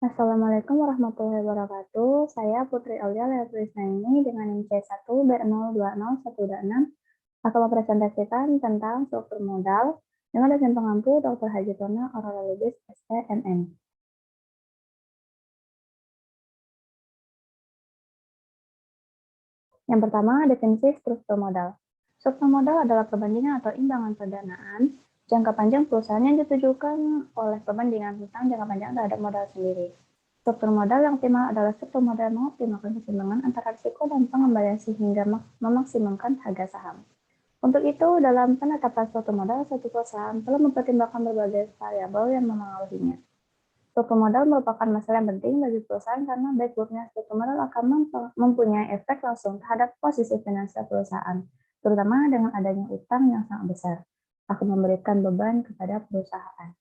Assalamualaikum warahmatullahi wabarakatuh. Saya Putri Aulia Leotrisnaini dengan NIM C1B020126 akan mempresentasikan tentang struktur modal dengan dosen pengampu Dr. Haji Tona Aurora Lubis SPMN. Yang pertama, definisi struktur modal. Struktur modal adalah perbandingan atau imbangan pendanaan jangka panjang perusahaan yang ditujukan oleh perbandingan hutang jangka panjang terhadap modal sendiri. Struktur modal yang optimal adalah struktur modal mengoptimalkan keseimbangan antara risiko dan pengembalian sehingga memaksimalkan harga saham. Untuk itu, dalam penetapan struktur modal, suatu perusahaan perlu mempertimbangkan berbagai variabel yang memengaruhinya. Struktur modal merupakan masalah yang penting bagi perusahaan karena baik buruknya struktur modal akan mempunyai efek langsung terhadap posisi finansial perusahaan, terutama dengan adanya utang yang sangat besar, akan memberikan beban kepada perusahaan.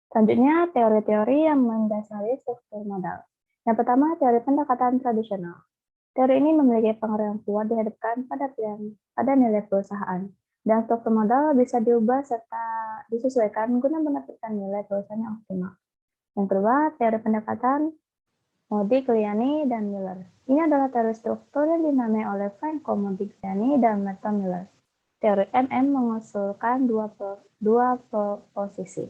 Selanjutnya, teori-teori yang mendasari struktur modal. Yang pertama, teori pendekatan tradisional. Teori ini memiliki pengaruh yang kuat dihadapkan pada nilai perusahaan, dan struktur modal bisa diubah serta disesuaikan guna mendapatkan nilai perusahaan yang optimal. Yang kedua, teori pendekatan Modigliani dan Miller. Ini adalah teori struktur yang dinamai oleh Franco Modigliani dan Merton Miller. Teori MM mengusulkan dua proposisi.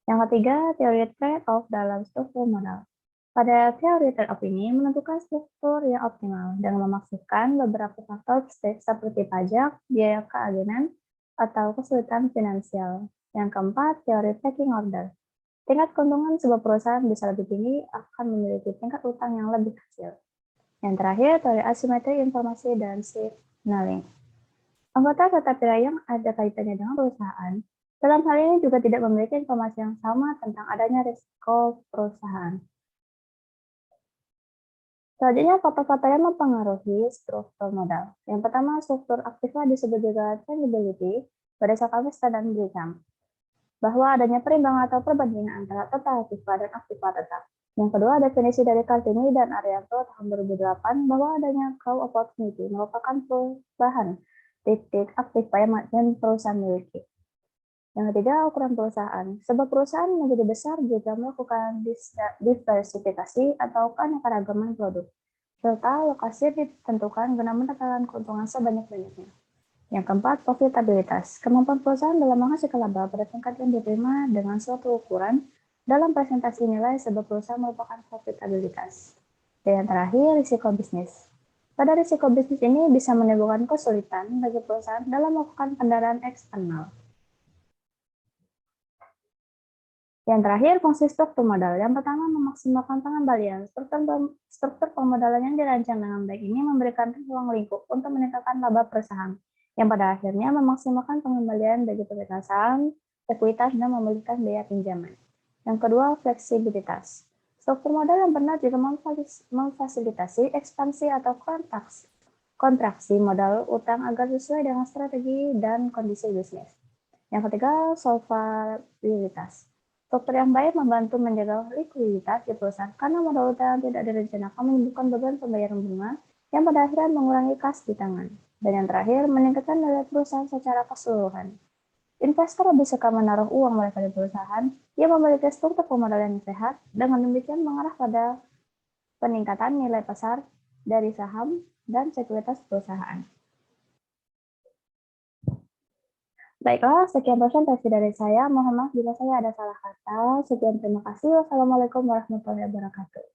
Yang ketiga, teori trade-off dalam struktur modal. Pada teori trade-off ini menentukan struktur yang optimal dengan memaksimalkan beberapa faktor seperti pajak, biaya keagenan, atau kesulitan finansial. Yang keempat, teori pecking order. Tingkat keuntungan sebuah perusahaan bisa lebih tinggi akan memiliki tingkat utang yang lebih kecil. Yang terakhir, teori asimetri informasi dan signaling. Anggota tetap yang ada kaitannya dengan perusahaan dalam hal ini juga tidak memiliki informasi yang sama tentang adanya risiko perusahaan. Selanjutnya, faktor-faktor yang mempengaruhi struktur modal. Yang pertama, struktur aktifnya disebut juga tangibility berdasarkan Standard & Brigham, bahwa adanya perimbangan atau perbandingan antara total aktiva dan aktiva tetap. Yang kedua, definisi dari Kartini dan Arianto tahun 2008 bahwa adanya cow opportunity merupakan perubahan titik aktiva yang perusahaan miliki. Yang ketiga, ukuran perusahaan. Sebuah perusahaan menjadi besar jika melakukan diversifikasi atau keanekaragaman produk, serta lokasi ditentukan guna mendapatkan keuntungan sebanyak-banyaknya. Yang keempat, profitabilitas. Kemampuan perusahaan dalam menghasilkan laba pada tingkat yang diterima dengan suatu ukuran dalam presentasi nilai sebuah perusahaan merupakan profitabilitas. Dan yang terakhir, risiko bisnis. Pada risiko bisnis ini bisa menimbulkan kesulitan bagi perusahaan dalam melakukan kendaraan eksternal. Yang terakhir, fungsi struktur modal. Yang pertama, memaksimalkan pengembalian. Struktur pemodalan yang dirancang dengan baik ini memberikan ruang lingkup untuk meningkatkan laba perusahaan, yang pada akhirnya memaksimalkan pengembalian bagi pemegang saham, ekuitas, dan memulihkan biaya pinjaman. Yang kedua, fleksibilitas. Struktur modal yang benar juga memfasilitasi ekspansi atau kontraksi modal utang agar sesuai dengan strategi dan kondisi bisnis. Yang ketiga, solvabilitas. Struktur yang baik membantu menjaga likuiditas di perusahaan karena modal utang tidak direncanakan menimbulkan beban pembayaran bunga yang pada akhirnya mengurangi kas di tangan. Dan yang terakhir, meningkatkan nilai perusahaan secara keseluruhan. Investor lebih suka menaruh uang mereka di perusahaan yang memiliki struktur pemodalan yang sehat, dengan demikian mengarah pada peningkatan nilai pasar dari saham dan sekuritas perusahaan. Baiklah, sekian presentasi dari saya. Mohon maaf bila saya ada salah kata. Sekian, terima kasih. Wassalamualaikum warahmatullahi wabarakatuh.